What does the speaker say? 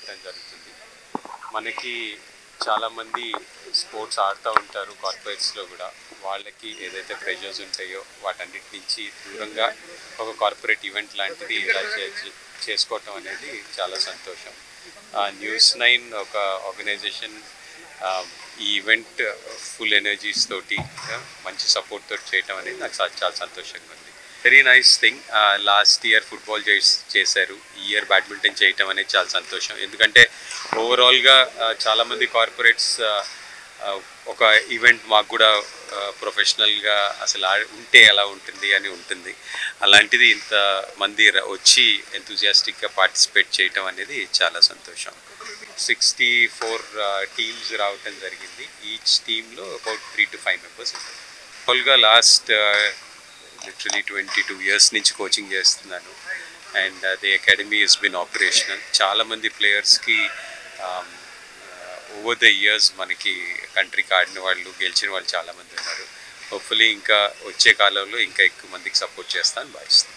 పెట్టడం జరుగుతుంది. మనకి చాలామంది స్పోర్ట్స్ ఆడుతూ ఉంటారు కార్పొరేట్స్లో కూడా. వాళ్ళకి ఏదైతే ప్రెషర్స్ ఉంటాయో వాటన్నిటి నుంచి దూరంగా ఒక కార్పొరేట్ ఈవెంట్ లాంటిది ఇలా చేసుకోవటం అనేది చాలా సంతోషం. News9 ఒక ఆర్గనైజేషన్ ఈ ఈవెంట్ ఫుల్ ఎనర్జీస్ తోటి మంచి సపోర్ట్ తోటి చేయటం అనేది నాకు చాలా సంతోషంగా ఉంది. Very nice thing. Last year football చేశారు, ఈ ఇయర్ బ్యాడ్మింటన్ చేయటం అనేది చాలా సంతోషం. ఎందుకంటే ఓవరాల్గా చాలామంది కార్పొరేట్స్ ఒక ఈవెంట్ మాకు కూడా ప్రొఫెషనల్గా అసలు ఉంటే ఎలా ఉంటుంది అని ఉంటుంది. అలాంటిది ఇంతమంది వచ్చి ఎంతూజియాస్టిక్గా పార్టిసిపేట్ చేయటం అనేది చాలా సంతోషం. 64 టీమ్స్ రావటం జరిగింది. ఈచ్ టీంలో అబౌట్ 3 to 5 మెంబర్స్ ఉంటారు. ఫుల్గా లాస్ట్ లిటరలీ 22 years నుంచి కోచింగ్ చేస్తున్నాను. And the academy has been operational. చాలామంది ప్లేయర్స్కి ఓవర్ ద ఇయర్స్ మనకి కంట్రీకి ఆడిన వాళ్ళు, గెలిచిన వాళ్ళు చాలామంది ఉన్నారు. హోప్ఫుల్లీ ఇంకా వచ్చే కాలంలో ఇంకా ఎక్కువ మందికి సపోర్ట్ చేస్తాను భావిస్తాను.